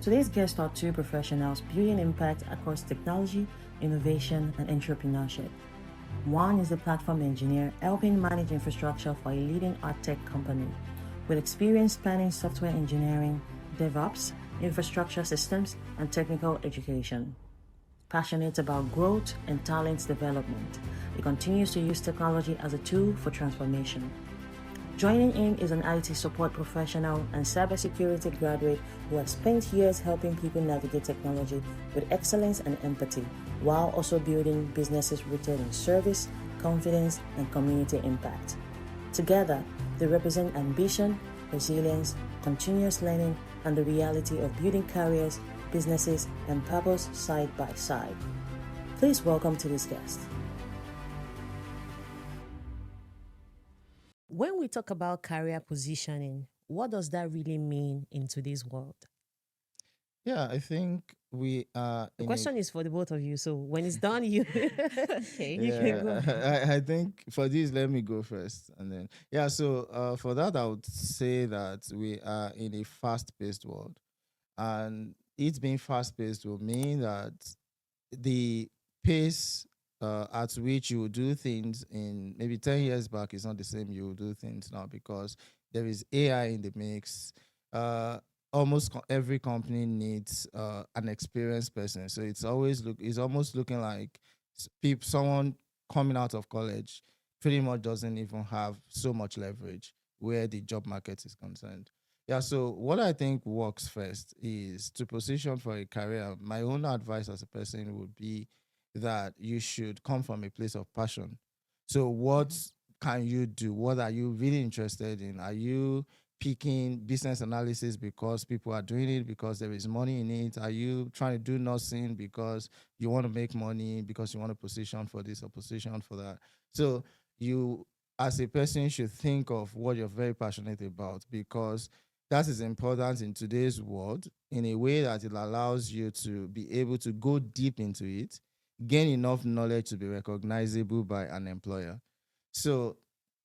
Today's guests are two professionals building impact across technology, innovation, and entrepreneurship. One is a platform engineer helping manage infrastructure for a leading art tech company with experience spanning software engineering, DevOps, infrastructure systems, and technical education. Passionate about growth and talent development, he continues to use technology as a tool for transformation. Joining him is an IT support professional and cybersecurity graduate who has spent years helping people navigate technology with excellence and empathy, while also building businesses rooted in service, confidence, and community impact. Together, they represent ambition, resilience, continuous learning, and the reality of building careers, businesses, and purpose side by side. Please welcome to this guest. When we talk about career positioning, what does that really mean in today's world? Yeah, I think we are The in a question is for the both of you. So when it's done, you Okay. you can yeah. go ahead. I think for this, let me go first, and then yeah. So for that, I would say that we are in a fast-paced world, and it being fast-paced will mean that the pace at which you will do things in maybe 10 years back is not the same you will do things now because there is AI in the mix. Uh, every company needs an experienced person, so it's almost looking like someone coming out of college pretty much doesn't even have so much leverage where the job market is concerned. Yeah, so what I think works first is to position for a career. My own advice as a person would be that you should come from a place of passion. So, what can you do? What are you really interested in? Are you picking business analysis because people are doing it because there is money in it? Are you trying to do nursing because you want to make money, because you want a position for this or position for that? So, you as a person should think of what you're very passionate about because that is important in today's world in a way that it allows you to be able to go deep into it, gain enough knowledge to be recognizable by an employer. So,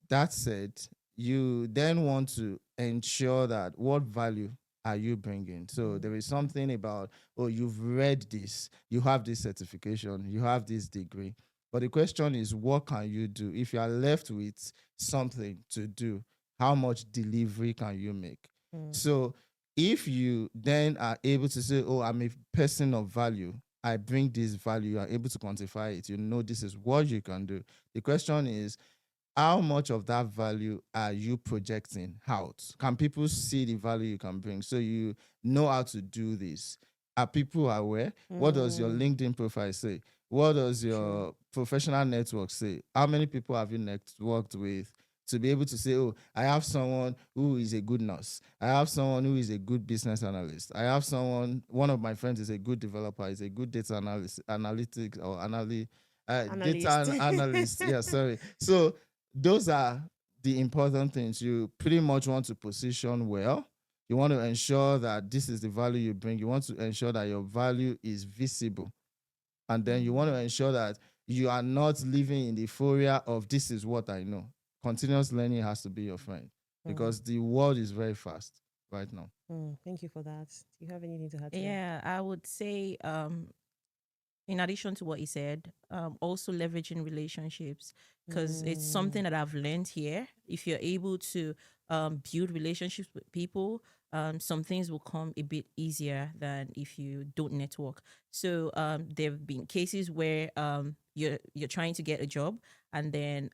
that said, you then want to ensure that what value are you bringing? So, there is something about, oh, you've read this, you have this certification, you have this degree. But the question is, what can you do? If you are left with something to do, how much delivery can you make? Mm, So if you then are able to say, oh, I'm a person of value, I bring this value, you are able to quantify it, you know this is what you can do. The question is, how much of that value are you projecting out? Can people see the value you can bring? So you know how to do this. Are people aware? What does your mm, LinkedIn profile say? What does true. your professional network say? How many people have you networked with to be able to say, oh, I have someone who is a good nurse. I have someone who is a good business analyst. I have one of my friends is a good developer, is a good data analyst, analytics or Analyst. analyst. Yeah, sorry. So those are the important things. You pretty much want to position well. You want to ensure that this is the value you bring. You want to ensure that your value is visible. And then you want to Mm, ensure that you are not living in the euphoria of this is what I know. Continuous learning has to be your friend mm, because the world is very fast right now. Thank you for that. Do you have anything to add to that? Yeah, I would say, in addition to what he said, also leveraging relationships because it's Mm, something that I've learned here. If you're able to build relationships with people, some things will come a bit easier than if you don't network. So there have been cases where you're trying to get a job and then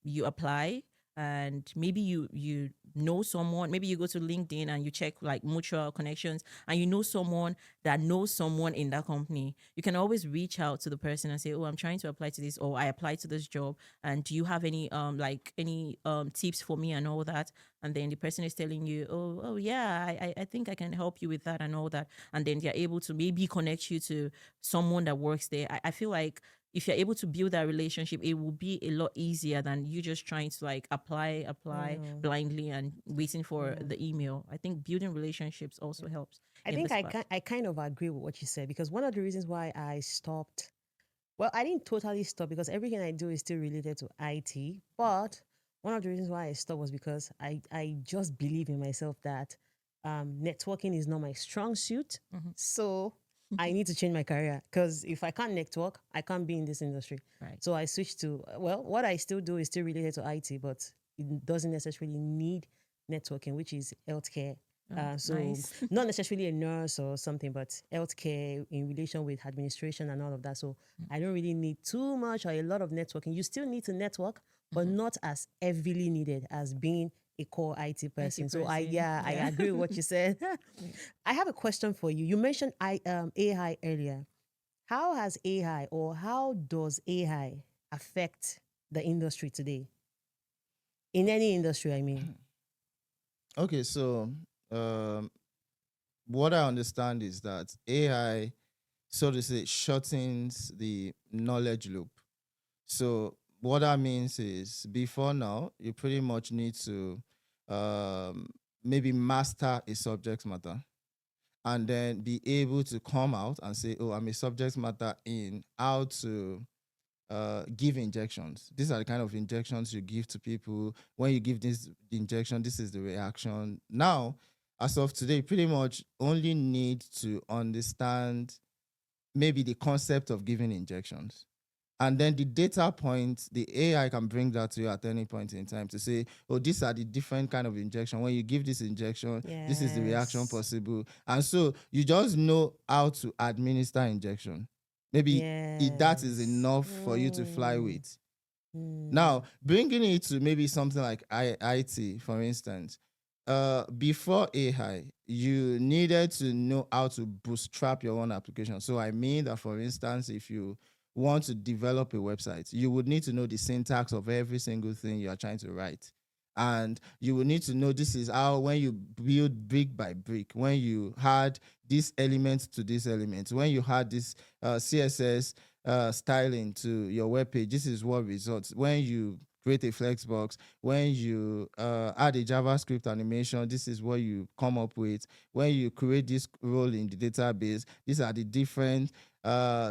you apply and maybe you know someone, maybe you go to LinkedIn and you check like mutual connections and you know someone that knows someone in that company. You can always reach out to the person and say, oh, I'm trying to apply to this, or I applied to this job, and do you have any any tips for me and all that? And then the person is telling you, oh yeah, I think I can help you with that and all that. And then they're able to maybe connect you to someone that works there. I feel like if you're able to build that relationship, it will be a lot easier than you just trying to like apply mm, blindly and waiting for mm. the email. I think building relationships also helps I in think this part. I kind of agree with what you said because one of the reasons why I stopped, well, I didn't totally stop because everything I do is still related to IT. But one of the reasons why I stopped was because I just believe in myself that networking is not my strong suit. Mhm. So I need to change my career, because if I can't network, I can't be in this industry. Right. So I switched to, well, what I still do is still related to IT, but it doesn't necessarily need networking, which is healthcare. Oh, So nice. not necessarily a nurse or something, but healthcare in relation with administration and all of that. So I don't really need too much or a lot of networking. You still need to network, but not as heavily needed as being a core IT person. So I person, I yeah. agree with what you said. I have a question for you. You mentioned AI earlier. How has AI, or how does AI affect the industry today? In any industry, I mean. Okay, so um, what I understand is that AI, so to say, shortens the knowledge loop. So what that means is, before now, you pretty much need to um, maybe master a subject matter, and then be able to come out and say, oh, I'm a subject matter in how to give injections. These are the kind of injections you give to people. When you give this injection, this is the reaction. Now, as of today, you pretty much only need to understand maybe the concept of giving injections. And then the data points, the AI can bring that to you at any point in time to say, oh, these are the different kind of injection. When you give this injection, this is the reaction Yes. possible. And so you just know how to administer injection. Maybe that is Yes. enough for you to fly with. Mm. Now, bringing it to maybe something like IT, for instance, before AI, you needed to know how to bootstrap your own application. So I mean that, for instance, if you want to develop a website, you would need to know the syntax of every single thing you are trying to write. And you will need to know, this is how, when you build brick by brick, when you had this element to this element, when you had this CSS styling to your web page, this is what results. When you create a flexbox, when you add a JavaScript animation, this is what you come up with. When you create this role in the database, these are the different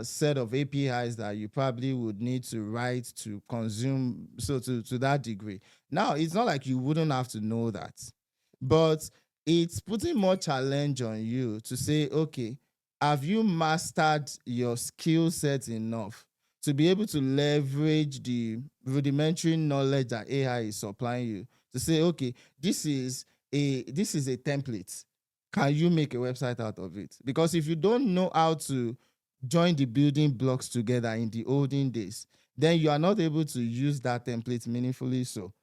set of APIs that you probably would need to write to consume. So to that degree. Now, it's not like you wouldn't have to know that, but it's putting more challenge on you to say, okay, have you mastered your skill set enough to be able to leverage the rudimentary knowledge that AI is supplying you to say, okay, this is a template. Can you make a website out of it? Because if you don't know how to join the building blocks together in the olden days, then you are not able to use that template meaningfully. So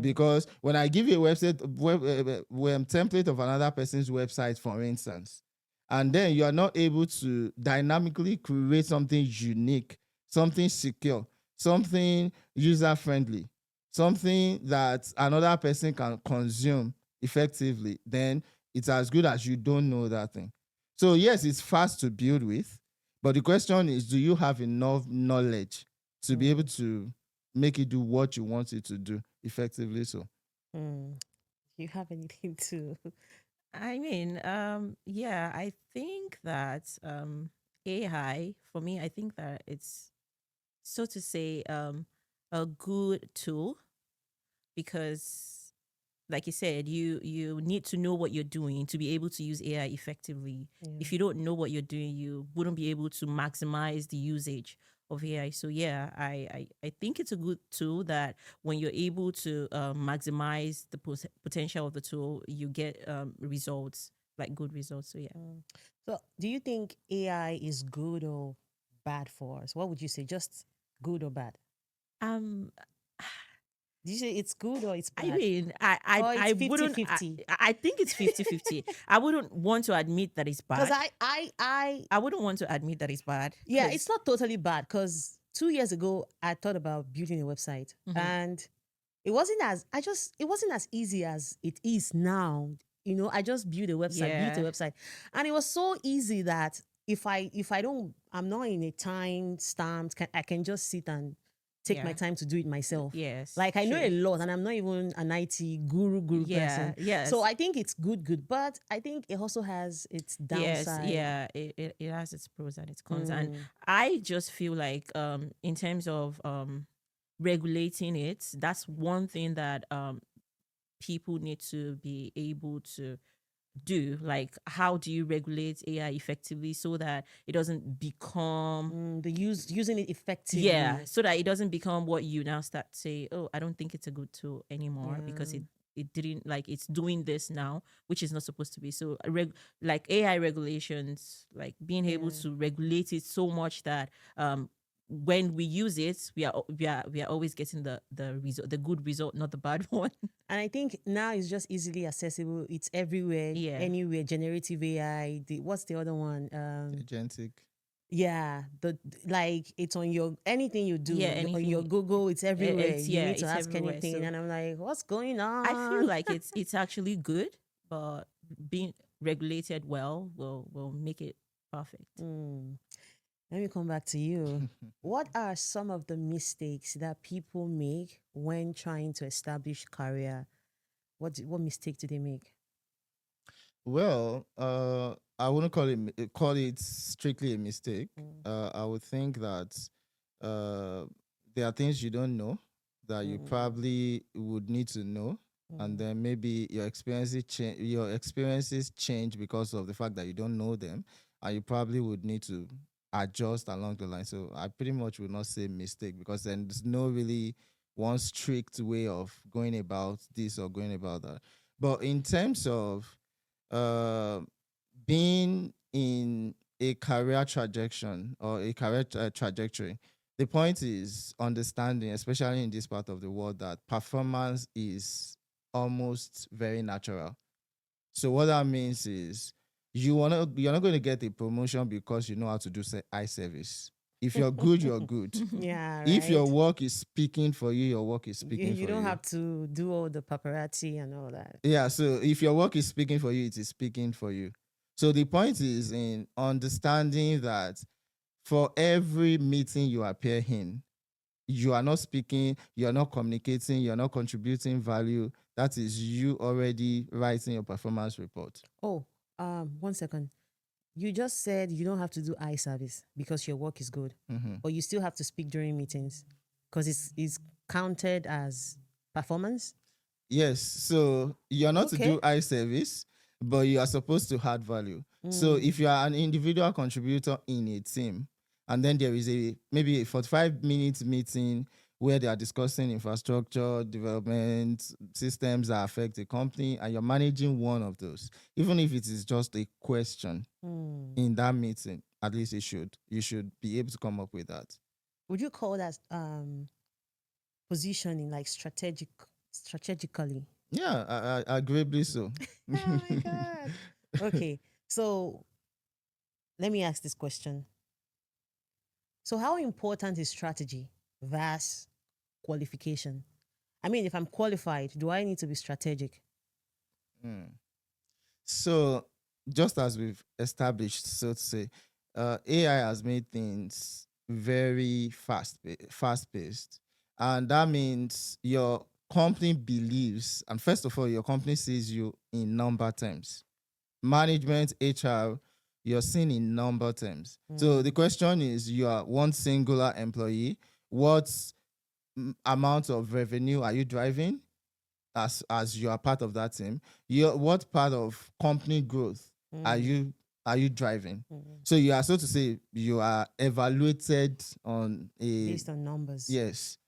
because when I give you a template of another person's website, for instance, and then you are not able to dynamically create something unique, something secure, something user friendly, something that another person can consume effectively, then it's as good as you don't know that thing. So yes, it's fast to build with, but the question is, do you have enough knowledge to be able to make it do what you want it to do effectively? So Mm. You have anything to? I mean, yeah, I think that AI, for me, I think that it's, so to say, a good tool, because, like you said, you need to know what you're doing to be able to use AI effectively. If you don't know what you're doing, you wouldn't be able to maximize the usage of AI. So yeah, I think it's a good tool that when you're able to maximize the potential of the tool, you get results, like good results. So yeah. So, do you think AI is good or bad for us? What would you say? Just good or bad? Um, Do you say it's good or it's I bad? mean, I I, Or I it's wouldn't. 50-50? I think it's 50-50. I wouldn't want to admit that it's Because bad. I I wouldn't want to admit that it's bad yeah, it's because not totally bad. Because 2 years ago, I thought about building a website, and it wasn't as easy as it is now. I just built a yeah, website, and it was so easy that if I don't, I'm not in a time stamped. I can just sit and take my yeah, time to do it myself. yes, Like, I know a true. lot, and I'm not even an IT guru Yeah, person. So yes, I think it's good, but I think it also has its yes, downside. yeah. It has its pros and its cons, and Mm, I just feel like in terms of regulating it, that's one thing that people need to be able to do? Like, how do you regulate AI effectively so that it doesn't become Using it effectively. yeah, so that it doesn't become what you now start to say, oh, I don't think it's a good tool anymore because it didn't, like, it's doing this now, which is not supposed to be. So like AI regulations, like being able to regulate it so much that when we use it, we are always getting the result, the good result, not the bad one. And I think now it's just easily accessible. It's everywhere, Yeah. anywhere. Generative AI. What's the other one? Agentic. Yeah, like it's on your anything you do Yeah, on anything. your Google. It's everywhere. It's, You yeah, need to it's ask everywhere. anything, So and I'm like, what's going on? I feel like it's actually good, but being regulated well will make it perfect. Let me come back to you. What are some of the mistakes that people make when trying to establish career? What mistake do they make? Well, I wouldn't call it strictly a mistake. I would think that there are things you don't know that you probably would need to know, and then maybe your experiences change because of the fact that you don't know them, and you probably would need to adjust along the line. So I pretty much would not say mistake, because then there's no really one strict way of going about this or going about that. But in terms of uh, being in a career trajectory or a career trajectory, the point is understanding, especially in this part of the world, that performance is almost very natural. So what that means is you're not going to get a promotion because you know how to do eye service. If you're good, you're good. Yeah, right. If your work is speaking for you, your work is speaking for you. You don't have to do all the paparazzi and all that. Yeah, so if your work is speaking for you, it is speaking for you. So the point is in understanding that for every meeting you appear in, you are not speaking, you are not communicating, you are not contributing value. That is you already writing your performance report. Oh, 1 second. You just said you don't have to do eye service because your work is good, but you still have to speak during meetings because it's counted as performance. Yes, so you're not to Okay. do eye service, but you are supposed to add value. So if you are an individual contributor in a team, and then there is maybe a 45-minute meeting where they are discussing infrastructure, development, systems that affect the company, and you're managing one of those, even if it is just a question in that meeting, at least you should be able to come up with that. Would you call that positioning, like strategically? Yeah, agreeably so. Oh my God. Okay, so let me ask this question. So how important is strategy versus qualification? I mean, if I'm qualified, do I need to be strategic? So, just as we've established, so to say, AI has made things very fast paced, and that means your company believes, and first of all, your company sees you in number terms. Management, HR, you're seen in number terms. So the question is, you are one singular employee. What amount of revenue are you driving as you are part of that team? What part of company growth are you driving? So you are, so to say, you are evaluated on Based on numbers. Yes.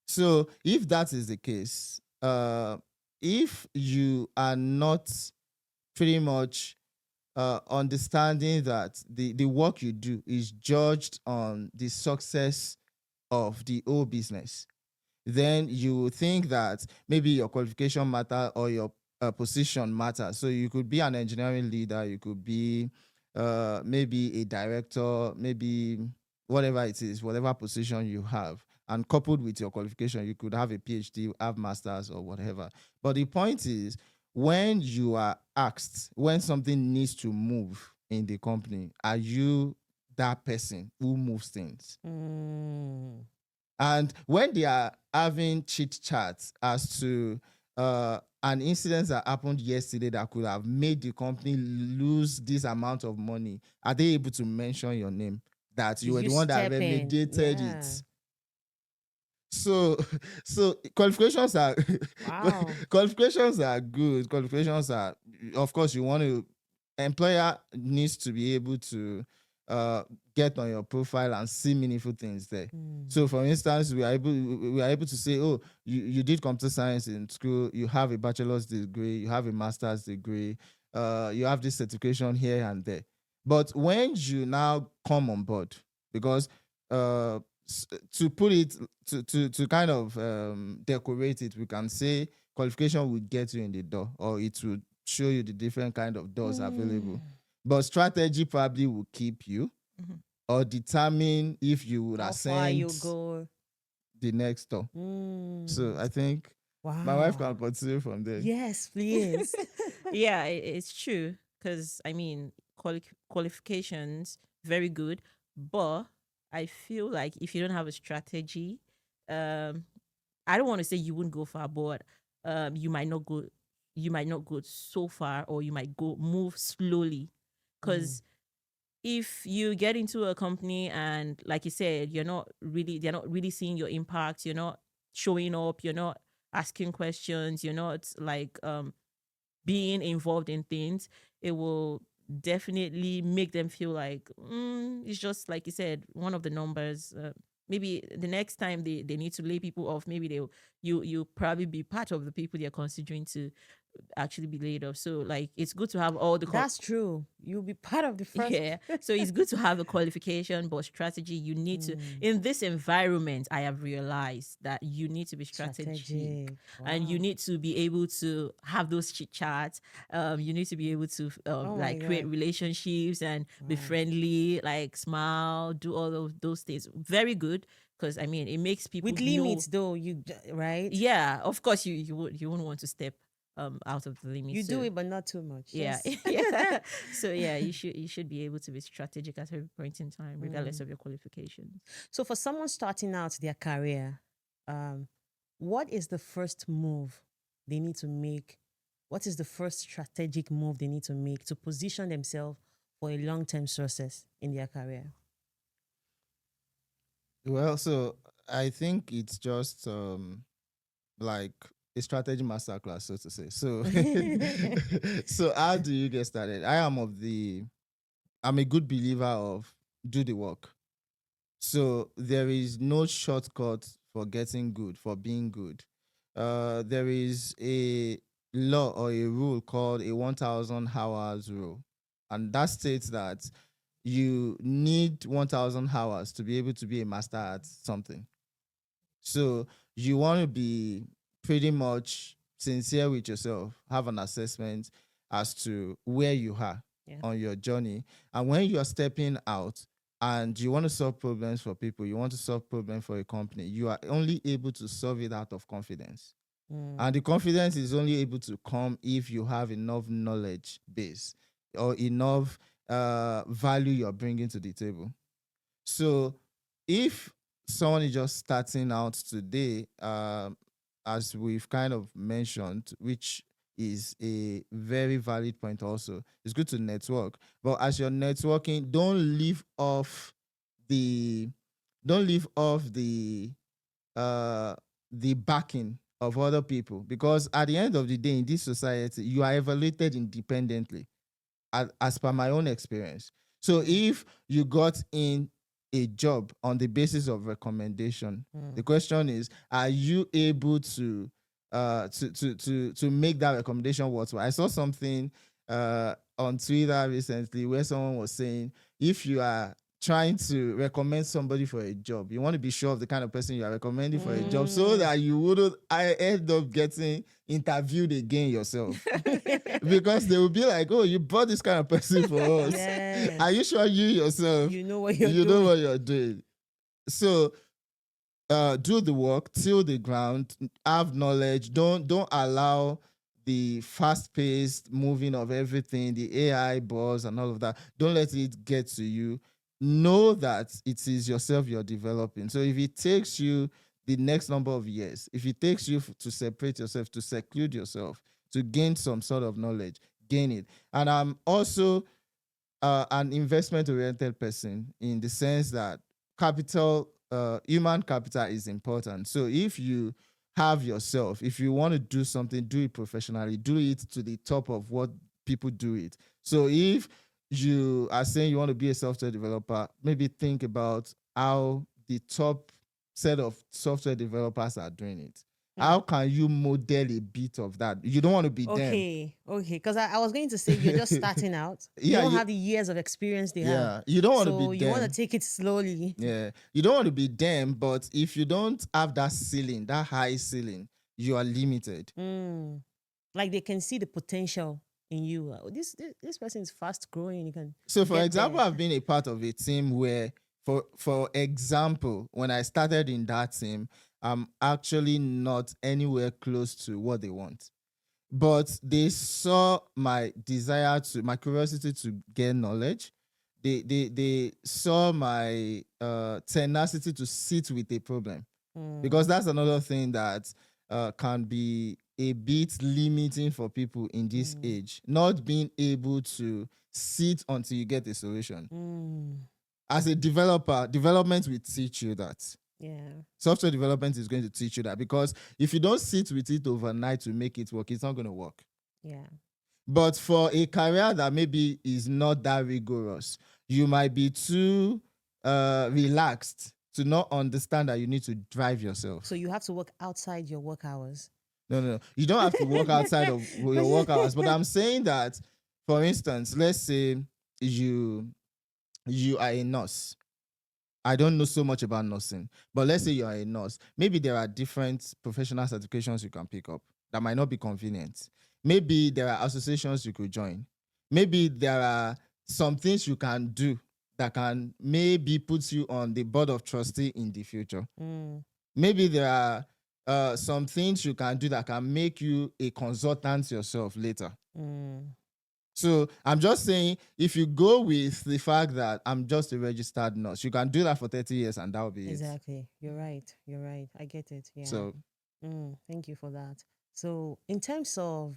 So if that is the case, if you are not pretty much understanding that the work you do is judged on the success of the whole business, then you think that maybe your qualification matter or your position matters. So you could be an engineering leader, you could be maybe a director, maybe whatever it is, whatever position you have. And coupled with your qualification, you could have a PhD, have masters or whatever. But the point is, when you are asked, when something needs to move in the company, are you that person who moves things? And when they are having chit chats as to an incident that happened yesterday that could have made the company lose this amount of money, are they able to mention your name? That you were the one that remediated it? So so qualifications are Wow. qualifications are good. Qualifications are, of course, you want to, employer needs to be able to uh get on your profile and see meaningful things there. So for instance, we are able to say, oh, you did computer science in school, you have a bachelor's degree, you have a master's degree, you have this certification here and there. But when you now come on board, because uh to put it, to kind of decorate it, we can say qualification will get you in the door, or it will show you the different kind of doors available. But strategy probably will keep you, Mhm. or determine if you would How far you ascend go. the next door. So I think my wife can Wow. continue from there. Yes, please. Yeah, it's true. Because I mean, qualifications very good, but I feel like if you don't have a strategy, um, I don't want to say you wouldn't go far, but you might not go. You might not go so far, or you might go move slowly. Because if you get into a company and, like you said, they're not really seeing your impact. You're not showing up. You're not asking questions. You're not like being involved in things. It will definitely make them feel like it's just like you said, one of the numbers. Maybe the next time they need to lay people off, maybe you probably be part of the people they're considering to actually be laid off. So like it's good to have all the That's true. You'll be part of the first. yeah. So it's good to have a qualification, but strategy, you need to, in this environment, I have realized that you need to be strategic. Strategic. And you Wow. need to be able to have those chit chats. You need to be able to Oh my like create God. relationships and be friendly, like smile, do all of those things. Very good. Because I mean, it makes people With know. limits, though, right? Yeah, of course you wouldn't want to step out of the limits. You do So it, but not too much. yeah. Yes. Yeah. So yeah, you should be able to be strategic at every point in time, regardless of your qualifications. So for someone starting out their career, what is the first move they need to make? What is the first strategic move they need to make to position themselves for a long-term success in their career? Well, so I think it's just like a strategy masterclass, so to say. So so how do you get started? I'm a good believer of do the work. So there is no shortcut for getting good, for being good. There is a law or a rule called a 1,000 hours rule. And that states that you need 1,000 hours to be able to be a master at something. So you want to be pretty much sincere with yourself, have an assessment as to where you are on your journey. And when you are stepping out and you want to solve problems for people, you want to solve problems for a company, you are only able to solve it out of confidence. And the confidence is only able to come if you have enough knowledge base or enough value you're bringing to the table. So if someone is just starting out today, as we've kind of mentioned, which is a very valid point also, it's good to network. But as you're networking, the don't leave off the backing of other people, because at the end of the day in this society you are evaluated independently, as per my own experience. So if you got in a job on the basis of recommendation, the question is, are you able to make that recommendation worthwhile? I saw something on Twitter recently where someone was saying, if you are trying to recommend somebody for a job, you want to be sure of the kind of person you are recommending for a job, so that you wouldn't end up getting interviewed again yourself. Because they will be like, oh, you brought this kind of person for us. Yes. Are you sure you yourself You know what you're you doing. know what you're doing? So do the work, till the ground, have knowledge. Don't allow the fast-paced moving of everything, the AI buzz and all of that. Don't let it get to you. Know that it is yourself you're developing. So if it takes you the next number of years, if it takes you to separate yourself, to seclude yourself, to gain some sort of knowledge, gain it. And I'm also an investment-oriented person, in the sense that capital human capital is important. So if you have yourself, if you want to do something, do it professionally, do it to the top of what people do it. So if you are saying you want to be a software developer, maybe think about how the top set of software developers are doing it. How can you model a bit of that? You don't want to be them. Okay. Because I was going to say you're just starting out. You Yeah, don't you- have the years of experience they have. Yeah, you don't want to So be you them. want to take it slowly. Yeah, you don't want to be them, but if you don't have that ceiling, that high ceiling, you are limited. Like they can see the potential in you. This person is fast growing. You can. So, for get example, there. I've been a part of a team where, for example, when I started in that team, I'm actually not anywhere close to what they want. But they saw my desire my curiosity to gain knowledge. They saw my tenacity to sit with a problem. Because that's another thing that can be a bit limiting for people in this age, not being able to sit until you get a solution. As a developer, development will teach you that. Yeah. Software development is going to teach you that, because if you don't sit with it overnight to make it work, it's not going to work. Yeah. But for a career that maybe is not that rigorous, you might be too relaxed to not understand that you need to drive yourself. So you have to work outside your work hours. No. You don't have to work outside of your work hours. But I'm saying that, for instance, let's say you are a nurse. I don't know so much about nursing, but let's say you are a nurse. Maybe there are different professional certifications you can pick up that might not be convenient. Maybe there are associations you could join. Maybe there are some things you can do that can maybe put you on the board of trustee in the future. Maybe there are some things you can do that can make you a consultant yourself later. So I'm just saying, if you go with the fact that I'm just a registered nurse, you can do that for 30 years and that will be Exactly. You're right. I get it. Yeah. it. So Thank you for that. So in terms of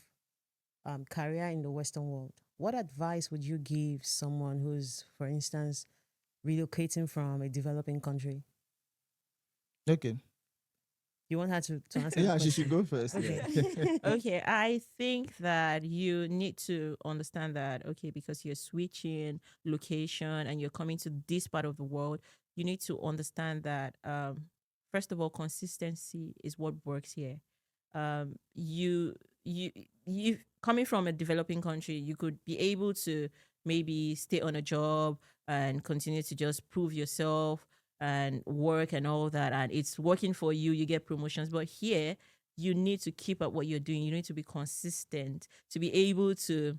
career in the Western world, what advice would you give someone who's, for instance, relocating from a developing country? okay. You want her to answer? Yeah, the she should question? go first. Okay. Yeah. Okay, I think that you need to understand that, okay, because you're switching location and you're coming to this part of the world, you need to understand that, first of all, consistency is what works here. You coming from a developing country, you could be able to maybe stay on a job and continue to just prove yourself and work and all that, and it's working for you, you get promotions. But here, you need to keep up what you're doing. You need to be consistent to be able to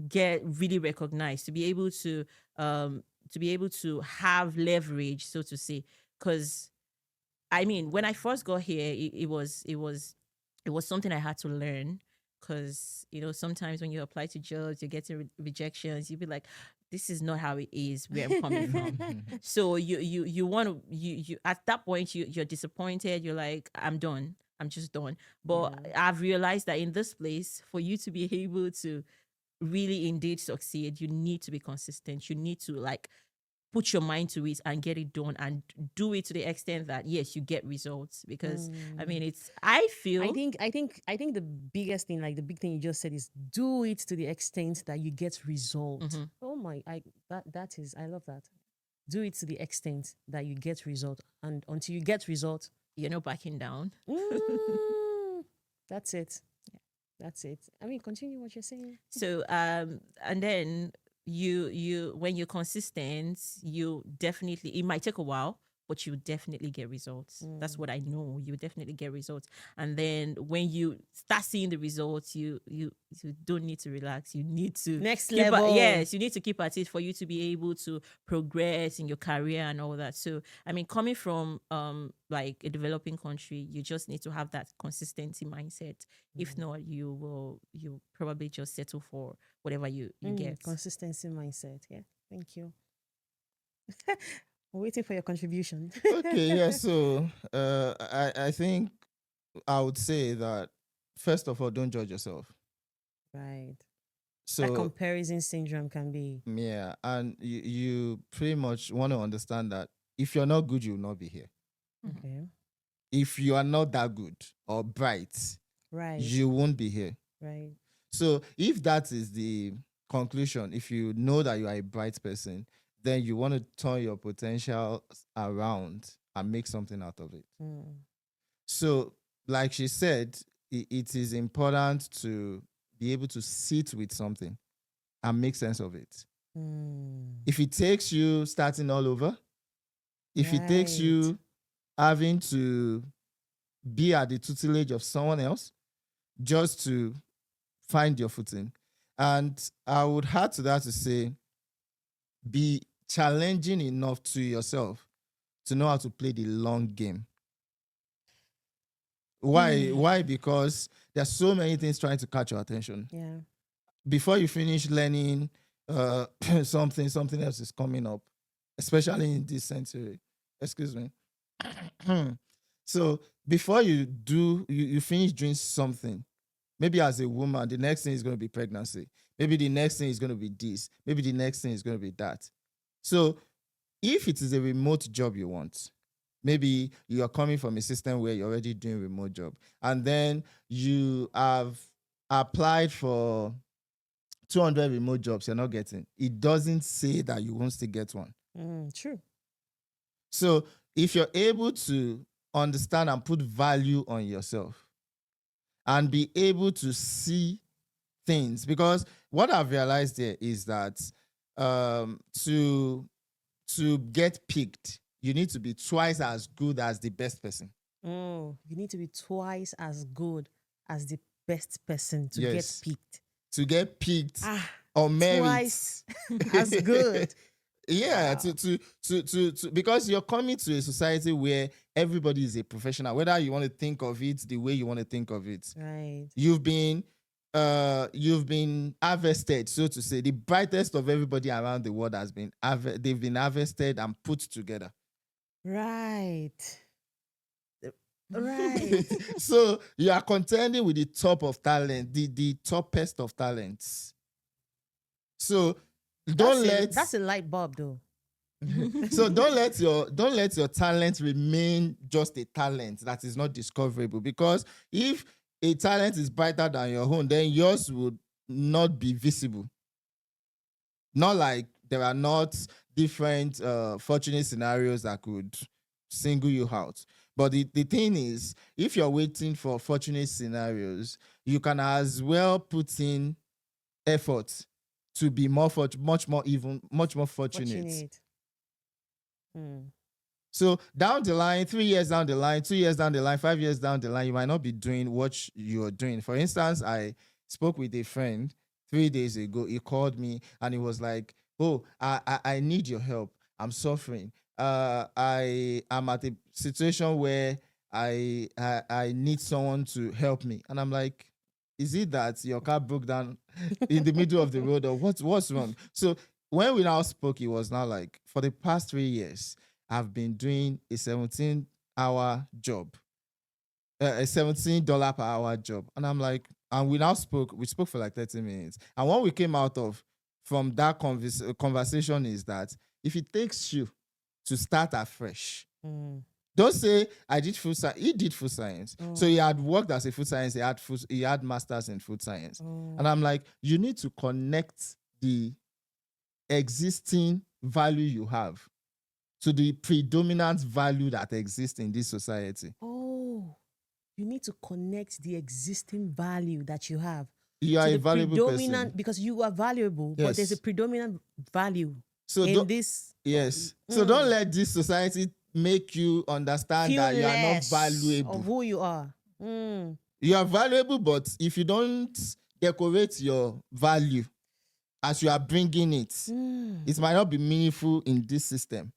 get really recognized, to be able to have leverage, so to say. Because I mean, when I first got here, it was something I had to learn. Because sometimes when you apply to jobs, you're getting rejections. You'll be like, this is not how it is where I'm coming from. So you want to you at that point you're disappointed. You're like, I'm done. I'm just done. But I've realized that in this place, for you to be able to really indeed succeed, you need to be consistent. You need to put your mind to it and get it done, and do it to the extent that yes, you get results. Because I mean, I think the biggest thing, like the big thing you just said, is do it to the extent that you get results. Oh my, I love that. Do it to the extent that you get result, and until you get result, you're not backing down. That's it. Yeah. That's it. I mean, continue what you're saying. So and then you when you're consistent, you definitely, it might take a while, but you definitely get results. That's what I know. You definitely get results. And then when you start seeing the results, you don't need to relax. You need to next keep level. Yes, you need to keep at it for you to be able to progress in your career and all that. So I mean, coming from like a developing country, you just need to have that consistency mindset. If not, you probably just settle for whatever you get. Consistency mindset. Yeah. Thank you. We're waiting for your contribution. Okay, yeah. So I think I would say that, first of all, don't judge yourself. Right. So that comparison syndrome can be. yeah, and you pretty much want to understand that if you're not good, you will not be here. Okay. If you are not that good or bright, Right. you won't be here. Right. So if that is the conclusion, if you know that you are a bright person, then you want to turn your potential around and make something out of it. Mm. So, like she said, it is important to be able to sit with something and make sense of it. Mm. If it takes you starting all over, if it takes Right. you having to be at the tutelage of someone else just to find your footing. And I would add to that to say, be challenging enough to yourself to know how to play the long game. Why? Why? Because there's so many things trying to catch your attention. Yeah. Before you finish learning something else is coming up, especially in this century. Excuse me. So before you finish doing something, maybe as a woman, the next thing is going to be pregnancy. Maybe the next thing is going to be this. Maybe the next thing is going to be that. So if it is a remote job you want, maybe you are coming from a system where you're already doing remote job, and then you have applied for 200 remote jobs you're not getting. It doesn't say that you won't still get one. True. So if you're able to understand and put value on yourself and be able to see things, because what I've realized here is that to get picked, you need to be twice as good as the best person. You need to be twice as good as the best person to Yes. get picked. To get picked on merit. Twice as good. Yeah, Wow. to because you're coming to a society where everybody is a professional, whether you want to think of it the way you want to think of it. Right. You've been harvested, so to say. The brightest of everybody around the world they've been harvested and put together. Right. Right. So you are contending with the top of talent, the toppest of talents. So That's a light bulb though. so don't let your talent remain just a talent that is not discoverable, because if a talent is brighter than your own, then yours would not be visible. Not like there are not different fortunate scenarios that could single you out. But the thing is, if you're waiting for fortunate scenarios, you can as well put in effort to be much more fortunate. So down the line, 3 years down the line, 2 years down the line, 5 years down the line, you might not be doing what you're doing. For instance, I spoke with a friend 3 days ago. He called me and he was like, "Oh, I need your help. I'm suffering. I am at a situation where I need someone to help me." And I'm like, "Is it that your car broke down in the middle of the road, or what's wrong?" So when we now spoke, it was now like, for the past 3 years, I've been doing a 17-hour job, a $17 per hour job. And I'm like, and we spoke for like 30 minutes. And what we came out of from that conversation is that if it takes you to start afresh, don't say I did food science. He did food science. So he had worked as a food science. He had masters in food science. And I'm like, you need to connect the existing value you have to the predominant value that exists in this society. Oh, you need to connect the existing value that you have. You are a valuable person. Because you are valuable, but there's a predominant value in this. Yes. So don't let this society make you understand that you are not valuable. Of who you are. You are valuable, but if you don't decorate your value as you are bringing it, it might not be meaningful in this system.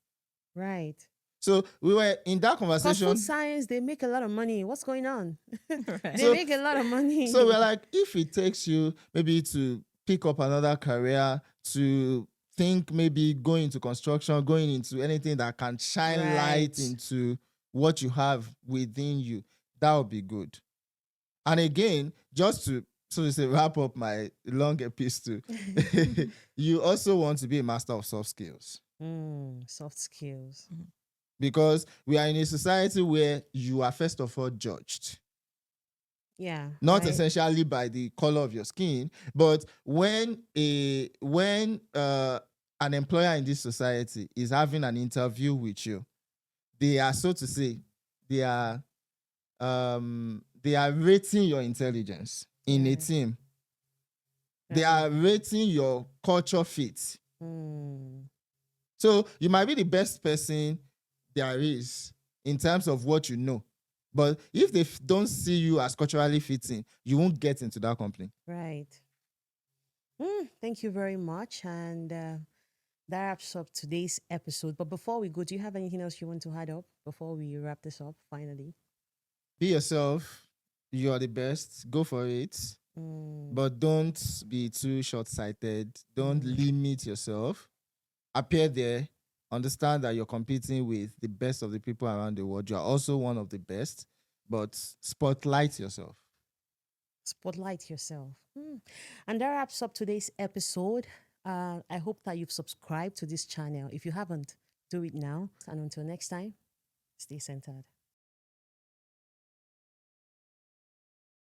Right. So we were in that conversation. Because food science, they make a lot of money. What's going on? Right. They make a lot of money. So we're like, if it takes you maybe to pick up another career, to think maybe going into construction, going into anything that can shine light into what you have within you, that would be good. And again, just to say, wrap up my long epistle, you also want to be a master of soft skills. Soft skills. because we are in a society where you are first of all judged, Yeah. not right? essentially by the color of your skin, but when an employer in this society is having an interview with you, they are, so to say, they are rating your intelligence in a Yeah. team. They Right. are rating your culture fit. Mm. So you might be the best person there is in terms of what you know, but if they don't see you as culturally fitting, you won't get into that company. Right. Thank you very much. And that wraps up today's episode. But before we go, do you have anything else you want to add up before we wrap this up finally? Be yourself. You are the best. Go for it. Mm. But don't be too short-sighted. Don't Mm. limit yourself. Appear there. Understand that you're competing with the best of the people around the world. You are also one of the best, but spotlight yourself. Spotlight yourself. And that wraps up today's episode. I hope that you've subscribed to this channel. If you haven't, do it now. And until next time, stay centered.